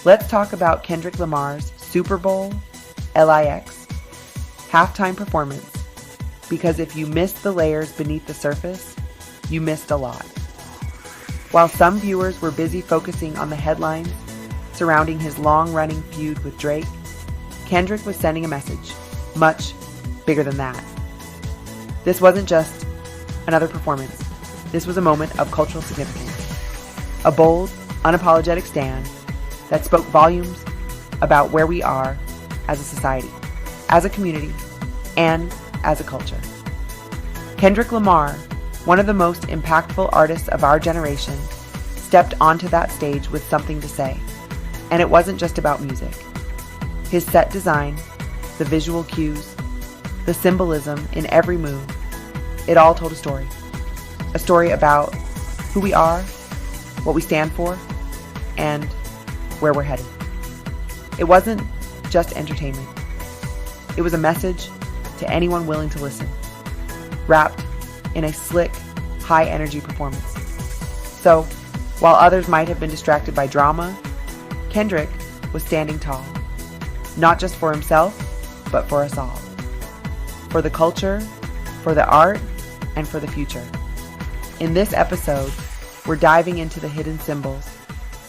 Let's talk about Kendrick Lamar's Super Bowl LIX halftime performance, because if you missed the layers beneath the surface, you missed a lot. While some viewers were busy focusing on the headlines surrounding his long-running feud with Drake, Kendrick was sending a message much bigger than that. This wasn't just another performance. This was a moment of cultural significance. A bold, unapologetic stand that spoke volumes about where we are as a society, as a community, and as a culture. Kendrick Lamar, one of the most impactful artists of our generation, stepped onto that stage with something to say. And it wasn't just about music. His set design, the visual cues, the symbolism in every move, it all told a story. A story about who we are, what we stand for, and where we're headed. It wasn't just entertainment. It was a message to anyone willing to listen, wrapped in a slick, high-energy performance. So, while others might have been distracted by drama, Kendrick was standing tall, not just for himself, but for us all. For the culture, for the art, and for the future. In this episode, we're diving into the hidden symbols,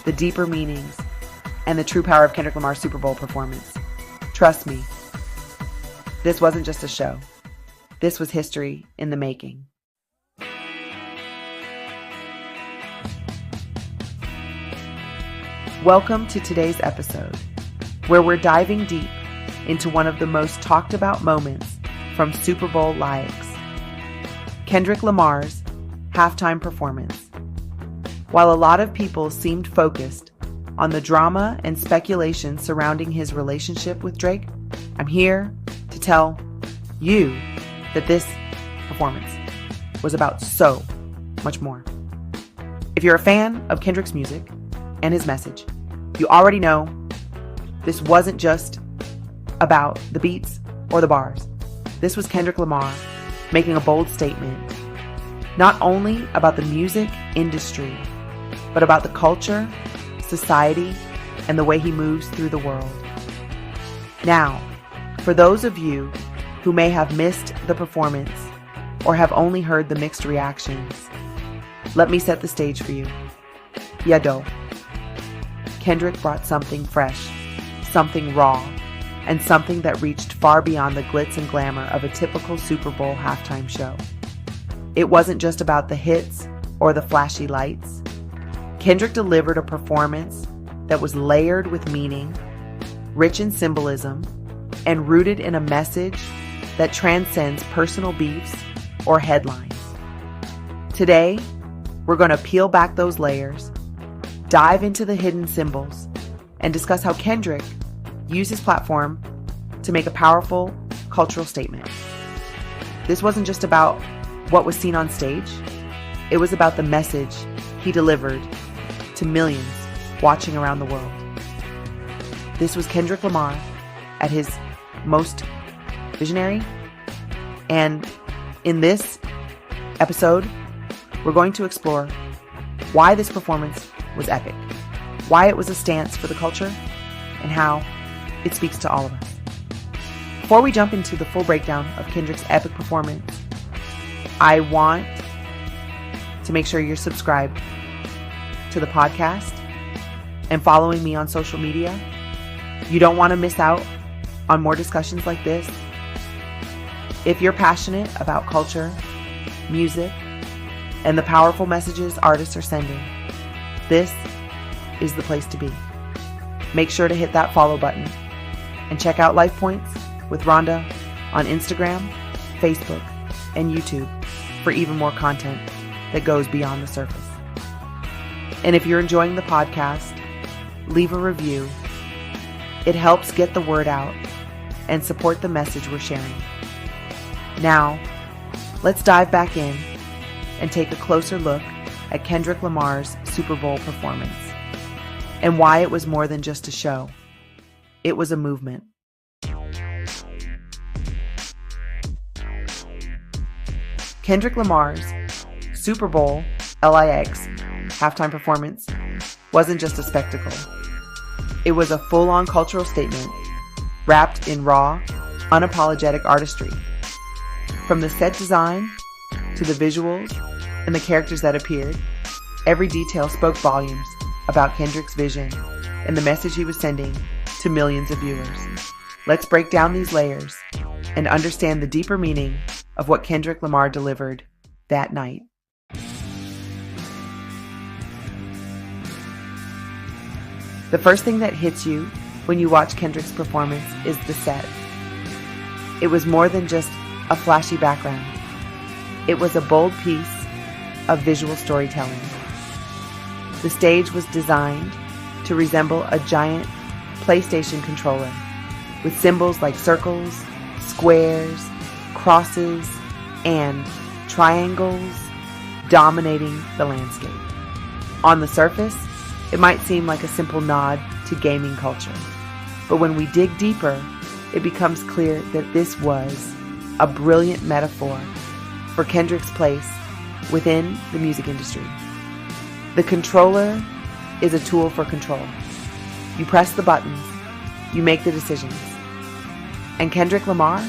the deeper meanings, and the true power of Kendrick Lamar's Super Bowl performance. Trust me, this wasn't just a show. This was history in the making. Welcome to today's episode, where we're diving deep into one of the most talked about moments from Super Bowl LIX, Kendrick Lamar's halftime performance. While a lot of people seemed focused on the drama and speculation surrounding his relationship with Drake, I'm here to tell you that this performance was about so much more. If you're a fan of Kendrick's music and his message, you already know this wasn't just about the beats or the bars. This was Kendrick Lamar making a bold statement, not only about the music industry, but about the culture, society, and the way he moves through the world. Now, for those of you who may have missed the performance or have only heard the mixed reactions, let me set the stage for you. Yado. Kendrick brought something fresh, something raw, and something that reached far beyond the glitz and glamour of a typical Super Bowl halftime show. It wasn't just about the hits or the flashy lights. Kendrick delivered a performance that was layered with meaning, rich in symbolism, and rooted in a message that transcends personal beefs or headlines. Today, we're going to peel back those layers, dive into the hidden symbols, and discuss how Kendrick used his platform to make a powerful cultural statement. This wasn't just about what was seen on stage. It was about the message he delivered to millions watching around the world. This was Kendrick Lamar at his most visionary. And in this episode, we're going to explore why this performance was epic, why it was a stance for the culture, and how it speaks to all of us. Before we jump into the full breakdown of Kendrick's epic performance, I want to make sure you're subscribed to the podcast and following me on social media. You don't want to miss out on more discussions like this. If you're passionate about culture, music, and the powerful messages artists are sending, this is the place to be. Make sure to hit that follow button and check out Life Points with Rhonda on Instagram, Facebook, and YouTube for even more content that goes beyond the surface. And if you're enjoying the podcast, leave a review. It helps get the word out and support the message we're sharing. Now, let's dive back in and take a closer look at Kendrick Lamar's Super Bowl performance and why it was more than just a show. It was a movement. Kendrick Lamar's Super Bowl LIX halftime performance wasn't just a spectacle. It was a full-on cultural statement wrapped in raw, unapologetic artistry. From the set design to the visuals and the characters that appeared, every detail spoke volumes about Kendrick's vision and the message he was sending to millions of viewers. Let's break down these layers and understand the deeper meaning of what Kendrick Lamar delivered that night. The first thing that hits you when you watch Kendrick's performance is the set. It was more than just a flashy background. It was a bold piece of visual storytelling. The stage was designed to resemble a giant PlayStation controller with symbols like circles, squares, crosses, and triangles dominating the landscape. On the surface, it might seem like a simple nod to gaming culture, but when we dig deeper, it becomes clear that this was a brilliant metaphor for Kendrick's place within the music industry. The controller is a tool for control. You press the buttons, you make the decisions. And Kendrick Lamar,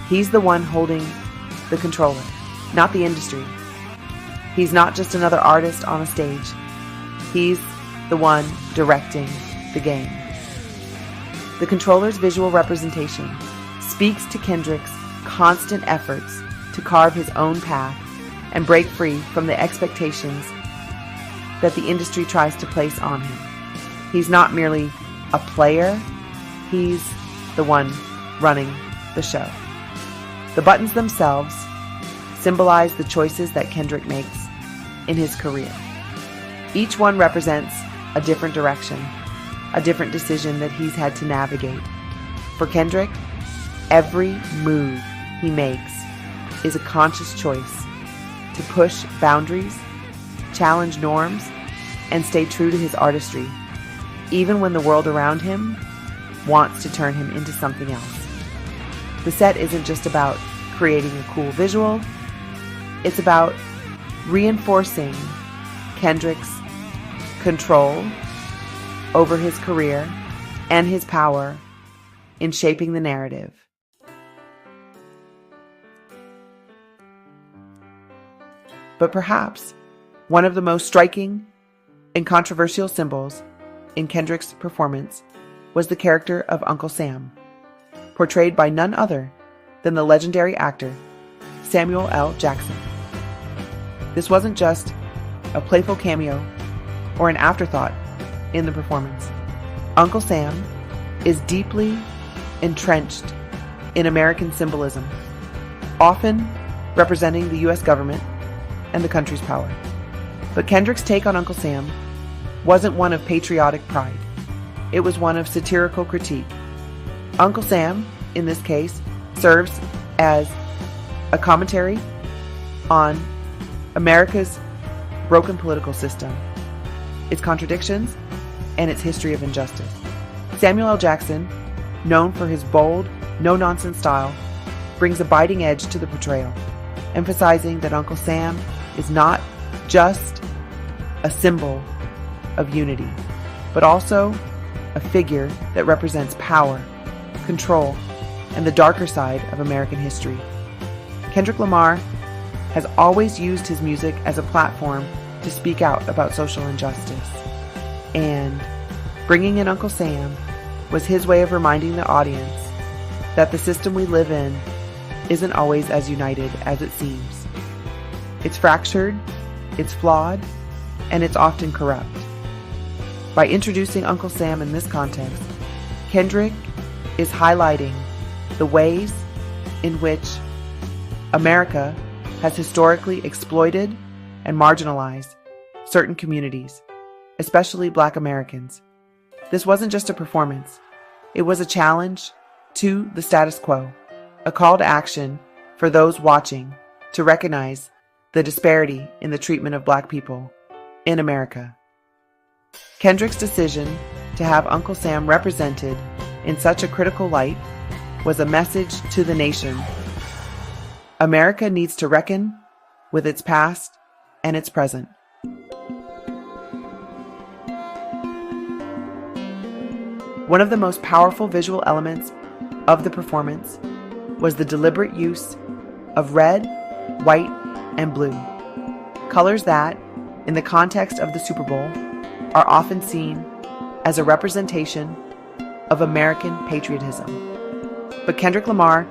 he's the one holding the controller, not the industry. He's not just another artist on a stage. He's the one directing the game. The controller's visual representation speaks to Kendrick's constant efforts to carve his own path and break free from the expectations that the industry tries to place on him. He's not merely a player, he's the one running the show. The buttons themselves symbolize the choices that Kendrick makes in his career. Each one represents a different direction, a different decision that he's had to navigate. For Kendrick, every move he makes is a conscious choice to push boundaries, challenge norms, and stay true to his artistry, even when the world around him wants to turn him into something else. The set isn't just about creating a cool visual, it's about reinforcing Kendrick's control over his career and his power in shaping the narrative. But perhaps one of the most striking and controversial symbols in Kendrick's performance was the character of Uncle Sam, portrayed by none other than the legendary actor SamuelLJackson. This wasn't just a playful cameo or an afterthought in the performance. Uncle Sam is deeply entrenched in American symbolism, often representing the U.S. government and the country's power. But Kendrick's take on Uncle Sam wasn't one of patriotic pride. It was one of satirical critique. Uncle Sam, in this case, serves as a commentary on America's broken political system, its contradictions, and its history of injustice. SamuelLJackson, known for his bold, no-nonsense style, brings a biting edge to the portrayal, emphasizing that Uncle Sam is not just a symbol of unity, but also a figure that represents power, control, and the darker side of American history. Kendrick Lamar has always used his music as a platform to speak out about social injustice, and bringing in Uncle Sam was his way of reminding the audience that the system we live in isn't always as united as it seems. It's fractured, it's flawed, and it's often corrupt. By introducing Uncle Sam in this context, Kendrick is highlighting the ways in which America has historically exploited and marginalized certain communities, especially Black Americans. This wasn't just a performance. It was a challenge to the status quo, a call to action for those watching to recognize the disparity in the treatment of Black people in America. Kendrick's decision to have Uncle Sam represented in such a critical light was a message to the nation. America needs to reckon with its past and its present. One of the most powerful visual elements of the performance was the deliberate use of red, white, and blue, colors that, in the context of the Super Bowl, are often seen as a representation of American patriotism. But Kendrick Lamar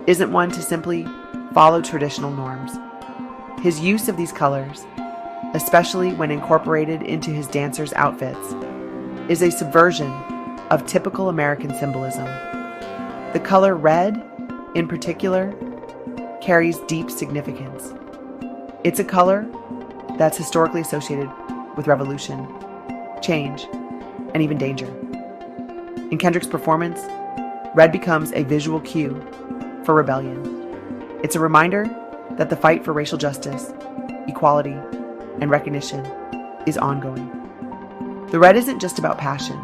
isn't one to simply follow traditional norms. His use of these colors, especially when incorporated into his dancers' outfits, is a subversion of typical American symbolism. The color red, in particular, carries deep significance. It's a color that's historically associated with revolution, change, and even danger. In Kendrick's performance, red becomes a visual cue for rebellion. It's a reminder that the fight for racial justice, equality, and recognition is ongoing. The red isn't just about passion.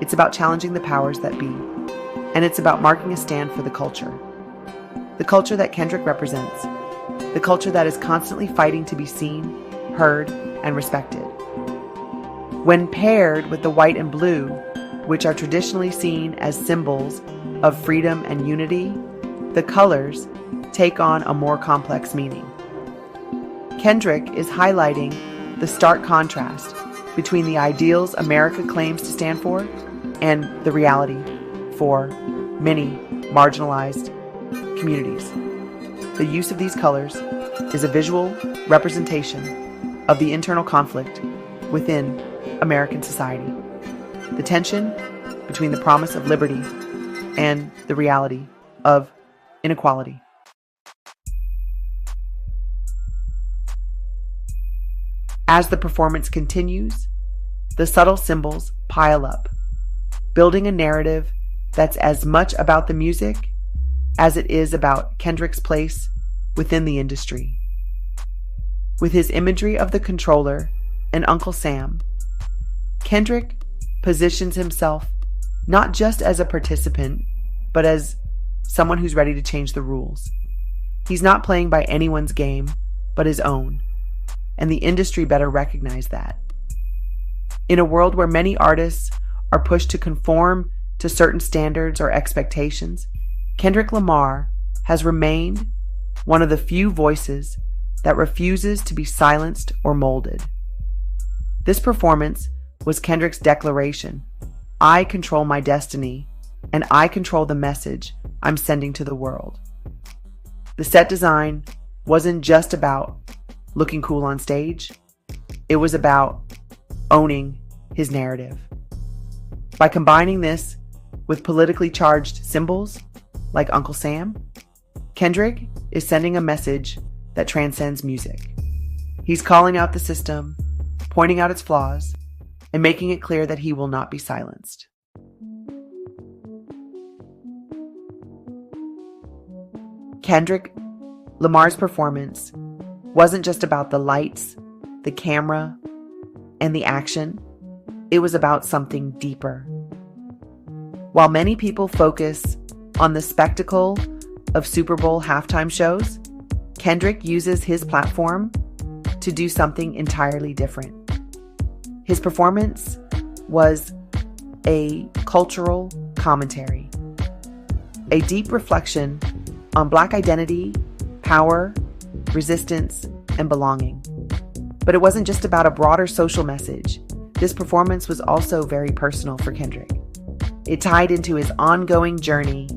It's about challenging the powers that be, and it's about marking a stand for the culture that Kendrick represents, the culture that is constantly fighting to be seen, heard, and respected. When paired with the white and blue, which are traditionally seen as symbols of freedom and unity, the colors take on a more complex meaning. Kendrick is highlighting the stark contrast between the ideals America claims to stand for and the reality for many marginalized communities. The use of these colors is a visual representation of the internal conflict within American society, the tension between the promise of liberty and the reality of inequality. As the performance continues, the subtle symbols pile up, building a narrative that's as much about the music as it is about Kendrick's place within the industry. With his imagery of the controller and Uncle Sam, Kendrick positions himself not just as a participant, but as someone who's ready to change the rules. He's not playing by anyone's game, but his own, and the industry better recognize that. In a world where many artists are pushed to conform to certain standards or expectations, Kendrick Lamar has remained one of the few voices that refuses to be silenced or molded. This performance was Kendrick's declaration: I control my destiny, and I control the message I'm sending to the world. The set design wasn't just about looking cool on stage. It was about owning his narrative. By combining this with politically charged symbols like Uncle Sam, Kendrick is sending a message that transcends music. He's calling out the system, pointing out its flaws, and making it clear that he will not be silenced. Kendrick Lamar's performance wasn't just about the lights, the camera, and the action. It was about something deeper. While many people focus on the spectacle of Super Bowl halftime shows, Kendrick uses his platform to do something entirely different. His performance was a cultural commentary, a deep reflection on Black identity, power, resistance, and belonging. But it wasn't just about a broader social message. This performance was also very personal for Kendrick. It tied into his ongoing journey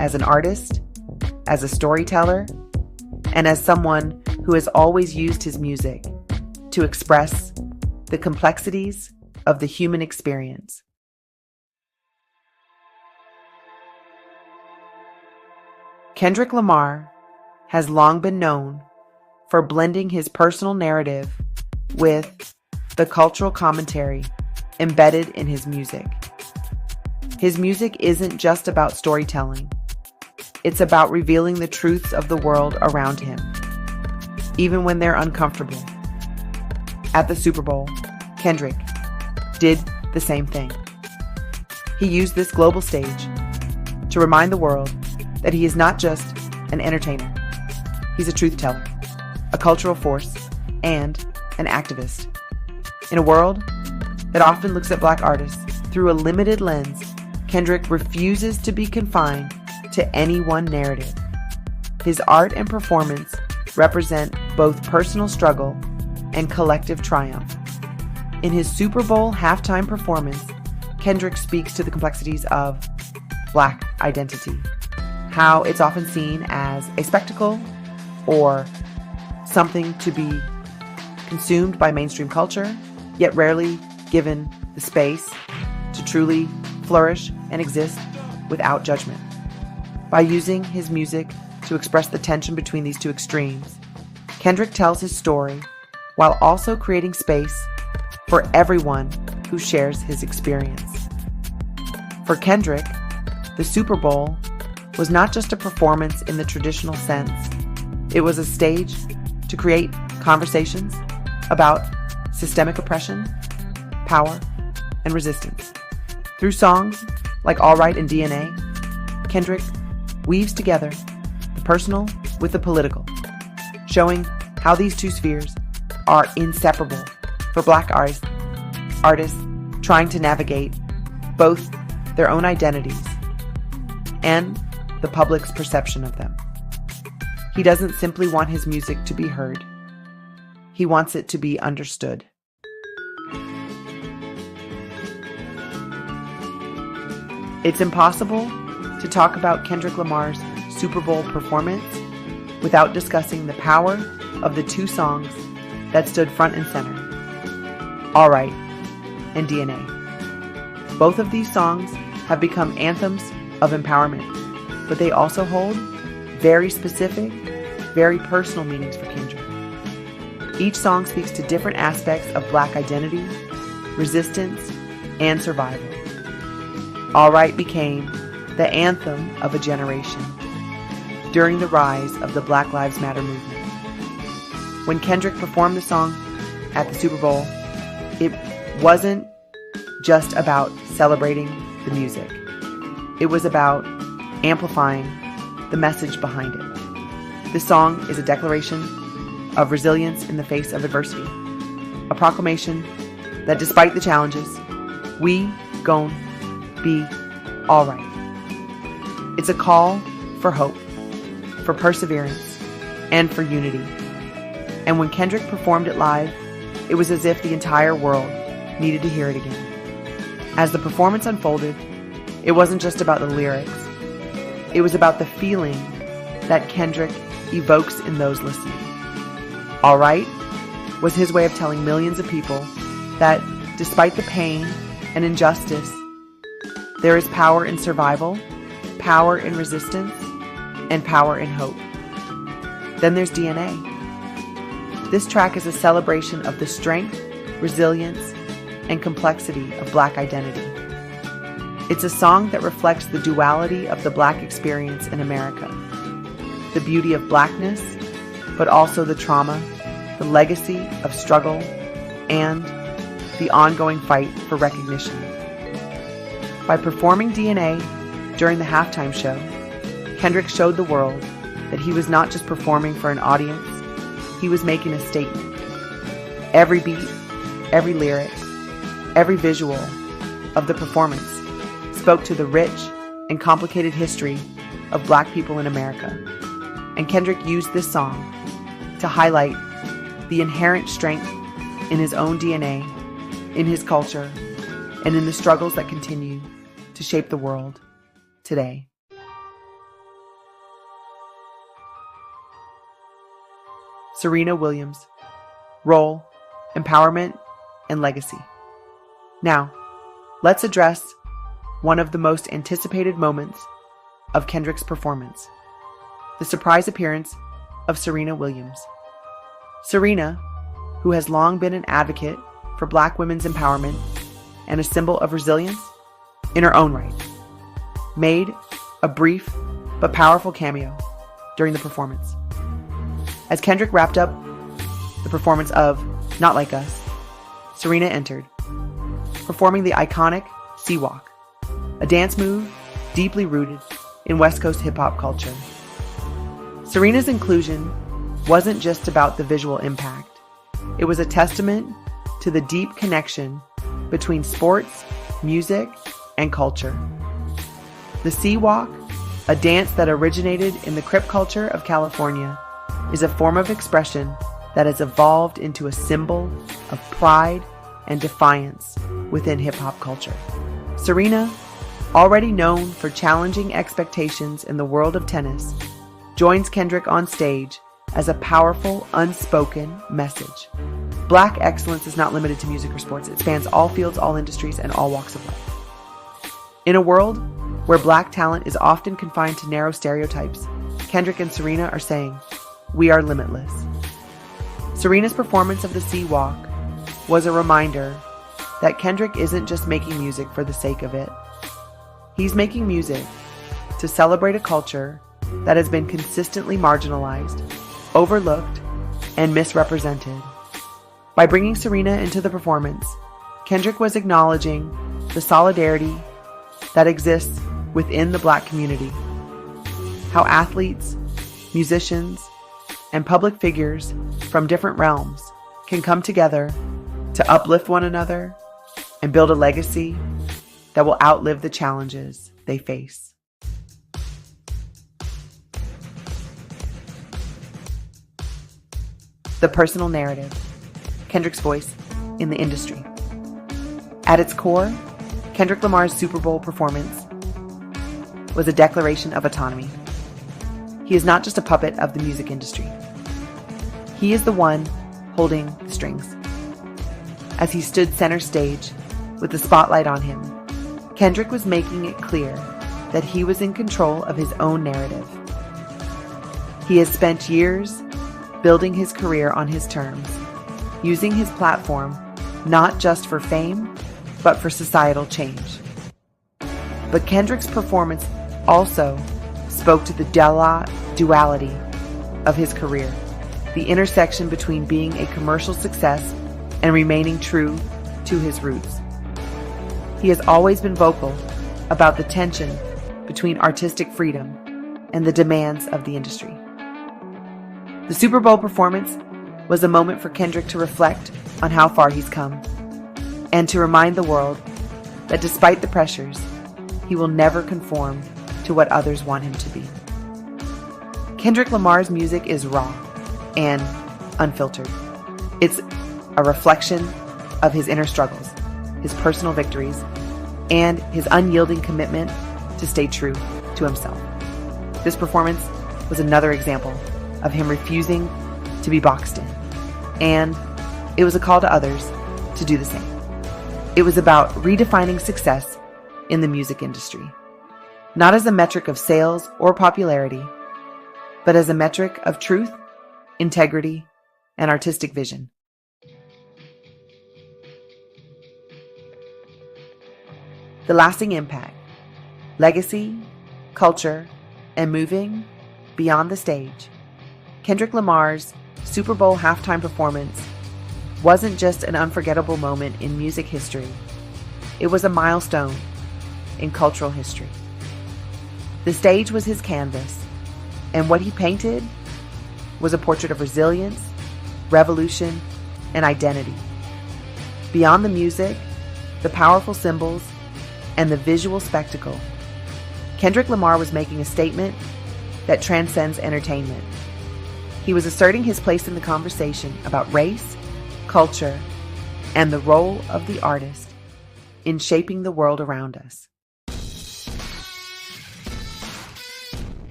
as an artist, as a storyteller, and as someone who has always used his music to express the complexities of the human experience. Kendrick Lamar has long been known for blending his personal narrative with the cultural commentary embedded in his music. His music isn't just about storytelling. It's about revealing the truths of the world around him, even when they're uncomfortable. At the Super Bowl, Kendrick did the same thing. He used this global stage to remind the world that he is not just an entertainer. He's a truth teller, a cultural force, and an activist. In a world that often looks at Black artists through a limited lens, Kendrick refuses to be confined to any one narrative. His art and performance represent both personal struggle and collective triumph. In his Super Bowl halftime performance, Kendrick speaks to the complexities of Black identity, how it's often seen as a spectacle or something to be consumed by mainstream culture, yet rarely given the space to truly flourish and exist without judgment. By using his music to express the tension between these two extremes, Kendrick tells his story while also creating space for everyone who shares his experience. For Kendrick, the Super Bowl was not just a performance in the traditional sense. It was a stage to create conversations about systemic oppression, power, and resistance. Through songs like All Right and DNA, Kendrick weaves together the personal with the political, showing how these two spheres are inseparable for Black artists trying to navigate both their own identities and the public's perception of them. He doesn't simply want his music to be heard. He wants it to be understood. It's impossible to talk about Kendrick Lamar's Super Bowl performance without discussing the power of the two songs that stood front and center, All Right and DNA. Both of these songs have become anthems of empowerment, but they also hold very specific, very personal meanings for Kendrick. Each song speaks to different aspects of Black identity, resistance, and survival. All Right became the anthem of a generation during the rise of the Black Lives Matter movement. When Kendrick performed the song at the Super Bowl, it wasn't just about celebrating the music. It was about amplifying the message behind it. This song is a declaration of resilience in the face of adversity, a proclamation that despite the challenges, we gon' be all right. It's a call for hope, for perseverance, and for unity. And when Kendrick performed it live, it was as if the entire world needed to hear it again. As the performance unfolded, it wasn't just about the lyrics. It was about the feeling that Kendrick evokes in those listening. All Right was his way of telling millions of people that despite the pain and injustice, there is power in survival, power in resistance, and power in hope. Then there's DNA. This track is a celebration of the strength, resilience, and complexity of Black identity. It's a song that reflects the duality of the Black experience in America, the beauty of Blackness, but also the trauma, the legacy of struggle, and the ongoing fight for recognition. By performing DNA during the halftime show, Kendrick showed the world that he was not just performing for an audience, he was making a statement. Every beat, every lyric, every visual of the performance spoke to the rich and complicated history of Black people in America. And Kendrick used this song to highlight the inherent strength in his own DNA, in his culture, and in the struggles that continue to shape the world today. Serena Williams, Role, Empowerment, and Legacy. Now, let's address one of the most anticipated moments of Kendrick's performance, the surprise appearance of Serena Williams. Serena, who has long been an advocate for Black women's empowerment and a symbol of resilience in her own right, made a brief but powerful cameo during the performance. As Kendrick wrapped up the performance of Not Like Us, Serena entered, performing the iconic CWalk, a dance move deeply rooted in West Coast hip-hop culture. Serena's inclusion wasn't just about the visual impact. It was a testament to the deep connection between sports, music, and culture. The CWalk, a dance that originated in the Crip culture of California, is a form of expression that has evolved into a symbol of pride and defiance within hip-hop culture. Serena, already known for challenging expectations in the world of tennis, joins Kendrick on stage as a powerful, unspoken message. Black excellence is not limited to music or sports. It spans all fields, all industries, and all walks of life. In a world where Black talent is often confined to narrow stereotypes, Kendrick and Serena are saying, "We are limitless." Serena's performance of the CWalk was a reminder that Kendrick isn't just making music for the sake of it. He's making music to celebrate a culture that has been consistently marginalized, overlooked, and misrepresented. By bringing Serena into the performance, Kendrick was acknowledging the solidarity that exists within the Black community. How athletes, musicians, and public figures from different realms can come together to uplift one another and build a legacy that will outlive the challenges they face. The personal narrative, Kendrick's voice in the industry. At its core, Kendrick Lamar's Super Bowl performance was a declaration of autonomy. He is not just a puppet of the music industry. He is the one holding the strings. As he stood center stage with the spotlight on him, Kendrick was making it clear that he was in control of his own narrative. He has spent years building his career on his terms, using his platform not just for fame, but for societal change. But Kendrick's performance also spoke to the duality of his career, the intersection between being a commercial success and remaining true to his roots. He has always been vocal about the tension between artistic freedom and the demands of the industry. The Super Bowl performance was a moment for Kendrick to reflect on how far he's come and to remind the world that despite the pressures, he will never conform to what others want him to be. Kendrick Lamar's music is raw and unfiltered. It's a reflection of his inner struggles, his personal victories, and his unyielding commitment to stay true to himself. This performance was another example of him refusing to be boxed in, and it was a call to others to do the same. It was about redefining success in the music industry, not as a metric of sales or popularity, but as a metric of truth, integrity, and artistic vision. The lasting impact, legacy, culture, and moving beyond the stage. Kendrick Lamar's Super Bowl halftime performance wasn't just an unforgettable moment in music history. It was a milestone in cultural history. The stage was his canvas, and what he painted was a portrait of resilience, revolution, and identity. Beyond the music, the powerful symbols, and the visual spectacle, Kendrick Lamar was making a statement that transcends entertainment. He was asserting his place in the conversation about race, culture, and the role of the artist in shaping the world around us.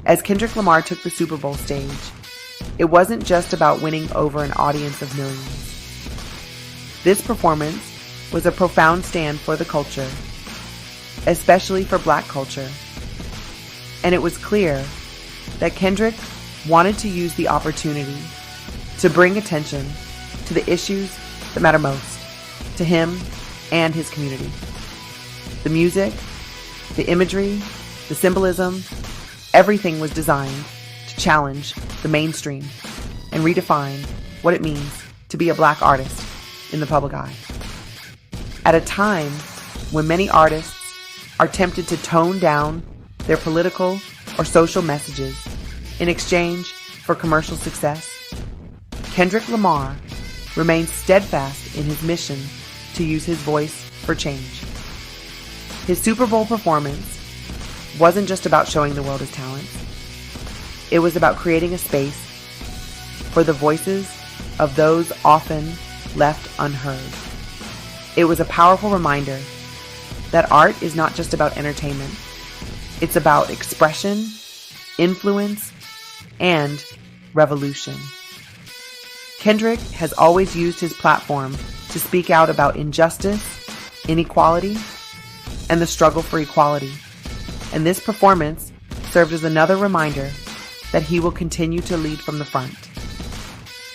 As Kendrick Lamar took the Super Bowl stage, it wasn't just about winning over an audience of millions. This performance was a profound stand for the culture, especially for Black culture. And it was clear that Kendrick wanted to use the opportunity to bring attention to the issues that matter most to him and his community. The music, the imagery, the symbolism, everything was designed to challenge the mainstream and redefine what it means to be a Black artist in the public eye. At a time when many artists are tempted to tone down their political or social messages in exchange for commercial success, Kendrick Lamar remains steadfast in his mission to use his voice for change. His Super Bowl performance wasn't just about showing the world his talents. It was about creating a space for the voices of those often left unheard. It was a powerful reminder that art is not just about entertainment. It's about expression, influence, and revolution. Kendrick has always used his platform to speak out about injustice, inequality, and the struggle for equality. And this performance served as another reminder that he will continue to lead from the front.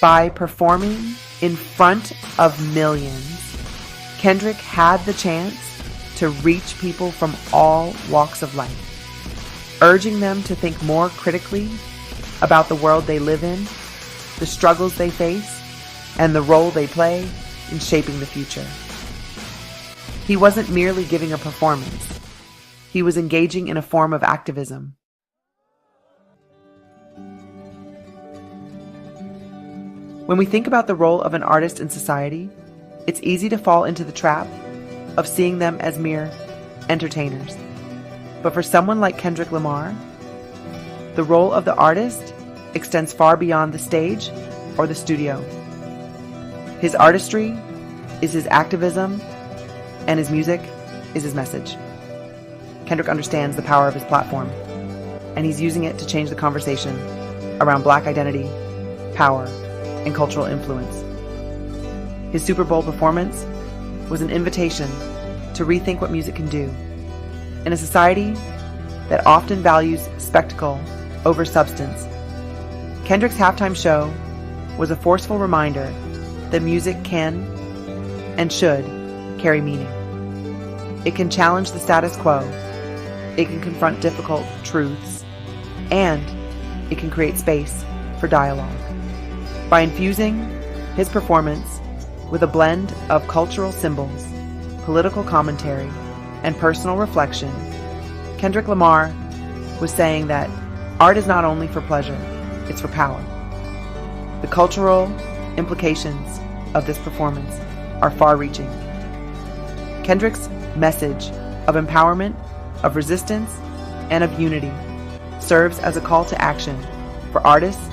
By performing in front of millions, Kendrick had the chance to reach people from all walks of life, urging them to think more critically about the world they live in, the struggles they face, and the role they play in shaping the future. He wasn't merely giving a performance. He was engaging in a form of activism. When we think about the role of an artist in society, it's easy to fall into the trap of seeing them as mere entertainers. But for someone like Kendrick Lamar, the role of the artist extends far beyond the stage or the studio. His artistry is his activism, and his music is his message. Kendrick understands the power of his platform, and he's using it to change the conversation around Black identity, power, and cultural influence. His Super Bowl performance was an invitation to rethink what music can do. In a society that often values spectacle over substance, Kendrick's halftime show was a forceful reminder that music can and should carry meaning. It can challenge the status quo, it can confront difficult truths, and it can create space for dialogue. By infusing his performance with a blend of cultural symbols, political commentary, and personal reflection, Kendrick Lamar was saying that art is not only for pleasure, it's for power. The cultural implications of this performance are far-reaching. Kendrick's message of empowerment, of resistance, and of unity serves as a call to action for artists,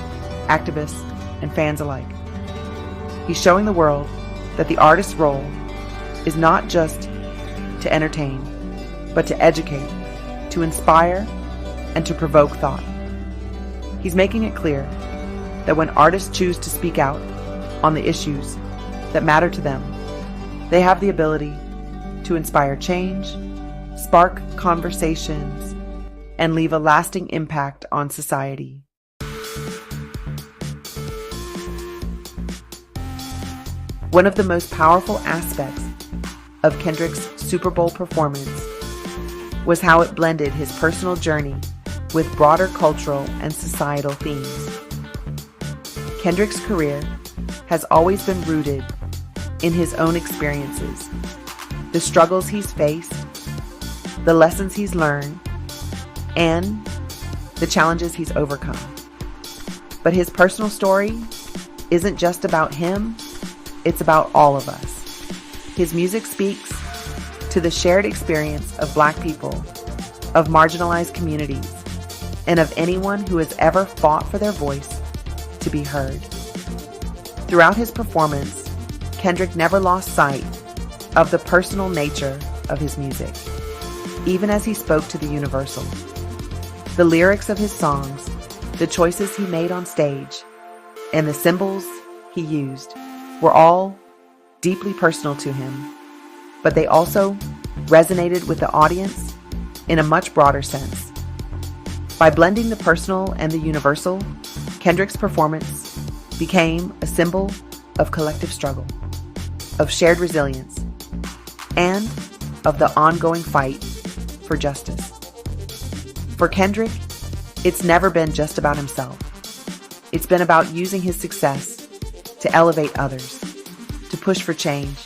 activists, and fans alike. He's showing the world that the artist's role is not just to entertain, but to educate, to inspire, and to provoke thought. He's making it clear that when artists choose to speak out on the issues that matter to them, they have the ability to inspire change, spark conversations, and leave a lasting impact on society. One of the most powerful aspects of Kendrick's Super Bowl performance was how it blended his personal journey with broader cultural and societal themes. Kendrick's career has always been rooted in his own experiences, the struggles he's faced, the lessons he's learned, and the challenges he's overcome. But his personal story isn't just about him, it's about all of us. His music speaks to the shared experience of Black people, of marginalized communities, and of anyone who has ever fought for their voice to be heard. Throughout his performance, Kendrick never lost sight of the personal nature of his music, even as he spoke to the universal. The lyrics of his songs, the choices he made on stage, and the symbols he used were all deeply personal to him, but they also resonated with the audience in a much broader sense. By blending the personal and the universal, Kendrick's performance became a symbol of collective struggle, of shared resilience, and of the ongoing fight for justice. For Kendrick, it's never been just about himself. It's been about using his success to elevate others, to push for change,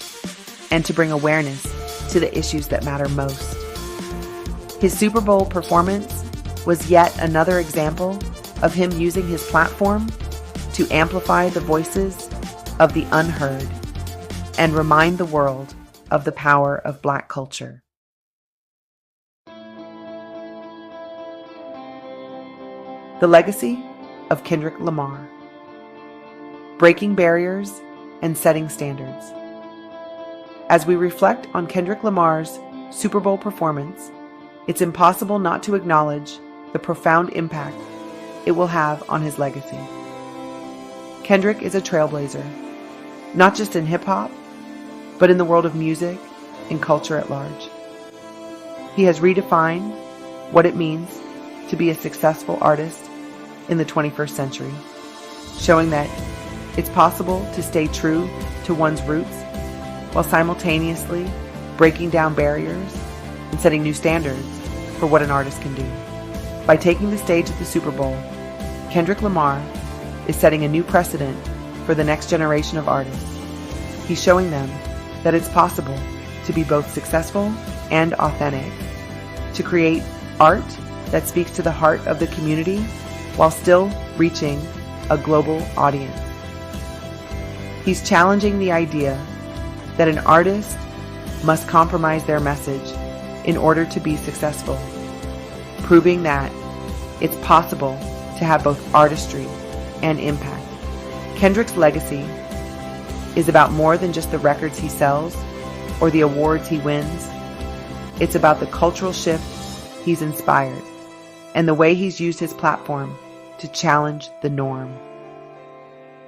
and to bring awareness to the issues that matter most. His Super Bowl performance was yet another example of him using his platform to amplify the voices of the unheard and remind the world of the power of Black culture. The legacy of Kendrick Lamar. Breaking barriers and setting standards. As we reflect on Kendrick Lamar's Super Bowl performance, it's impossible not to acknowledge the profound impact it will have on his legacy. Kendrick is a trailblazer, not just in hip-hop, but in the world of music and culture at large. He has redefined what it means to be a successful artist in the 21st century, showing that it's possible to stay true to one's roots while simultaneously breaking down barriers and setting new standards for what an artist can do. By taking the stage at the Super Bowl, Kendrick Lamar is setting a new precedent for the next generation of artists. He's showing them that it's possible to be both successful and authentic, to create art that speaks to the heart of the community while still reaching a global audience. He's challenging the idea that an artist must compromise their message in order to be successful, proving that it's possible to have both artistry and impact. Kendrick's legacy is about more than just the records he sells or the awards he wins. It's about the cultural shift he's inspired and the way he's used his platform to challenge the norm.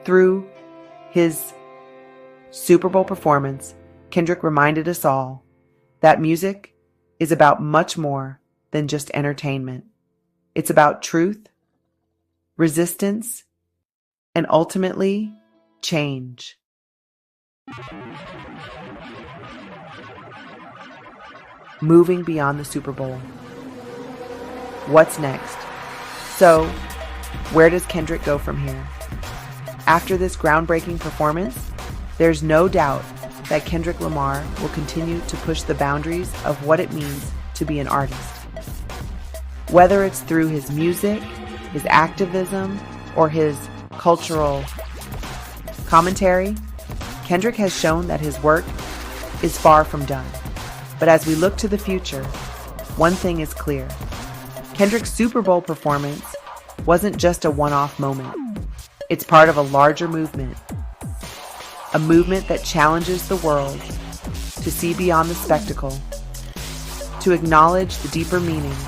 Through his Super Bowl performance, Kendrick reminded us all that music is about much more than just entertainment. It's about truth, resistance, and ultimately, change. Moving beyond the Super Bowl. What's next? So, where does Kendrick go from here? After this groundbreaking performance, there's no doubt that Kendrick Lamar will continue to push the boundaries of what it means to be an artist. Whether it's through his music, his activism, or his cultural commentary, Kendrick has shown that his work is far from done. But as we look to the future, one thing is clear. Kendrick's Super Bowl performance wasn't just a one-off moment. It's part of a larger movement. A movement that challenges the world to see beyond the spectacle, to acknowledge the deeper meanings,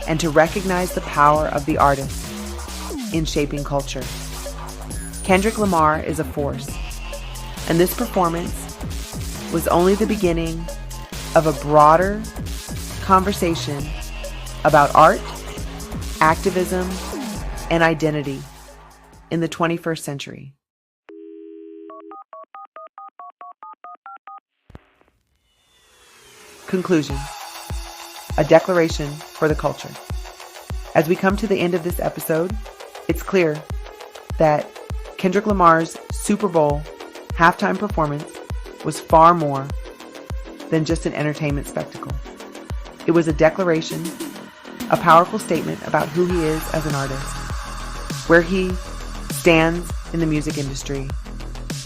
and to recognize the power of the artist in shaping culture. Kendrick Lamar is a force, and this performance was only the beginning of a broader conversation about art, activism, and identity in the 21st century. Conclusion. A declaration for the culture. As we come to the end of this episode, it's clear that Kendrick Lamar's Super Bowl halftime performance was far more than just an entertainment spectacle. It was a declaration, a powerful statement about who he is as an artist, where he stands in the music industry,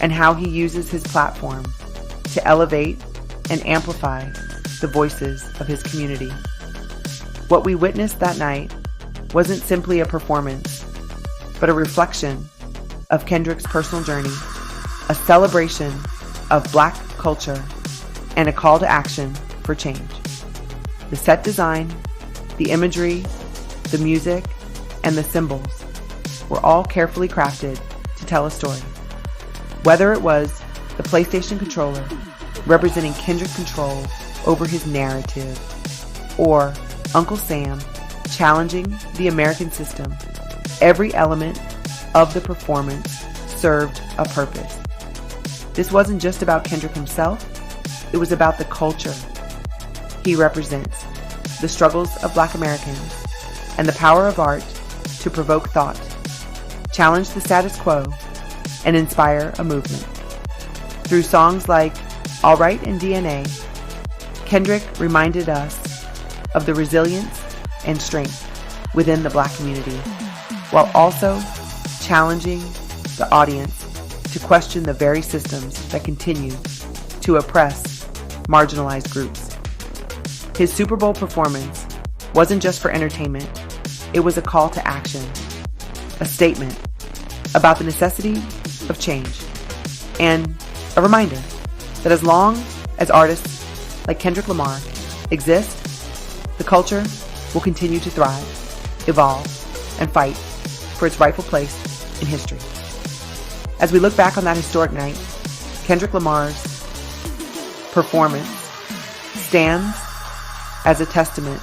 and how he uses his platform to elevate and amplify the voices of his community. What we witnessed that night wasn't simply a performance, but a reflection of Kendrick's personal journey, a celebration of Black culture, and a call to action for change. The set design, the imagery, the music, and the symbols were all carefully crafted to tell a story. Whether it was the PlayStation controller representing Kendrick's control over his narrative, or Uncle Sam challenging the American system, every element of the performance served a purpose. This wasn't just about Kendrick himself, it was about the culture he represents, the struggles of Black Americans, and the power of art to provoke thought, challenge the status quo, and inspire a movement. Through songs like All Right and DNA, Kendrick reminded us of the resilience and strength within the Black community, while also challenging the audience to question the very systems that continue to oppress marginalized groups. His Super Bowl performance wasn't just for entertainment, It was a call to action, a statement about the necessity of change, and a reminder that as long as artists like Kendrick Lamar exist, the culture will continue to thrive, evolve, and fight for its rightful place in history. As we look back on that historic night, Kendrick Lamar's performance stands as a testament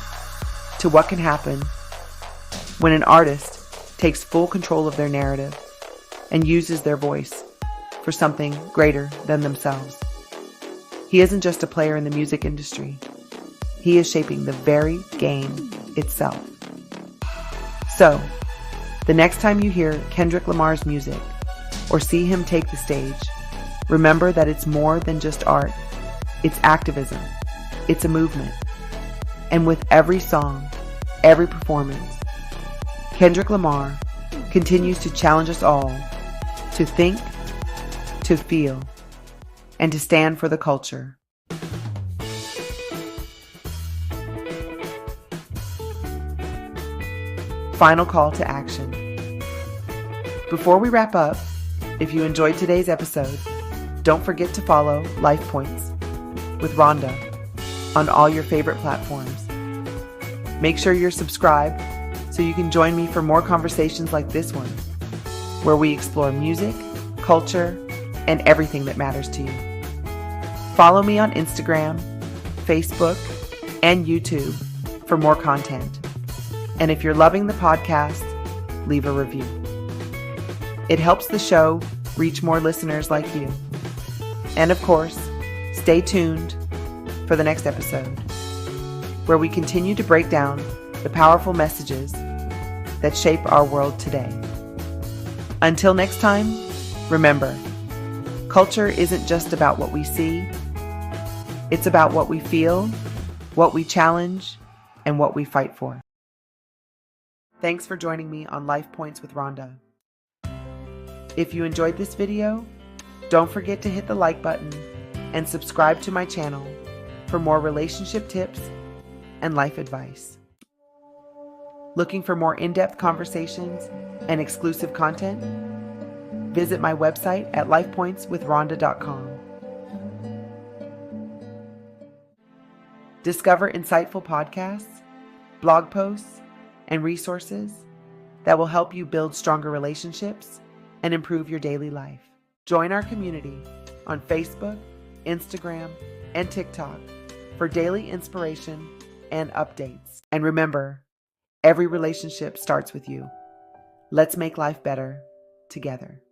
to what can happen when an artist takes full control of their narrative and uses their voice for something greater than themselves. He isn't just a player in the music industry. He is shaping the very game itself. So, the next time you hear Kendrick Lamar's music or see him take the stage, remember that it's more than just art. It's activism. It's a movement. And with every song, every performance, Kendrick Lamar continues to challenge us all to think, to feel, and to stand for the culture. Final call to action. Before we wrap up, if you enjoyed today's episode, don't forget to follow Life Points with Rhonda on all your favorite platforms. Make sure you're subscribed so you can join me for more conversations like this one, where we explore music, culture, and everything that matters to you. Follow me on Instagram, Facebook, and YouTube for more content. And if you're loving the podcast, leave a review. It helps the show reach more listeners like you. And of course, stay tuned for the next episode, where we continue to break down the powerful messages that shape our world today. Until next time, remember, culture isn't just about what we see. It's about what we feel, what we challenge, and what we fight for. Thanks for joining me on Life Points with Rhonda. If you enjoyed this video, don't forget to hit the like button and subscribe to my channel for more relationship tips and life advice. Looking for more in-depth conversations and exclusive content? Visit my website at lifepointswithrhonda.com. Discover insightful podcasts, blog posts, and resources that will help you build stronger relationships and improve your daily life. Join our community on Facebook, Instagram, and TikTok for daily inspiration and updates. And remember, every relationship starts with you. Let's make life better together.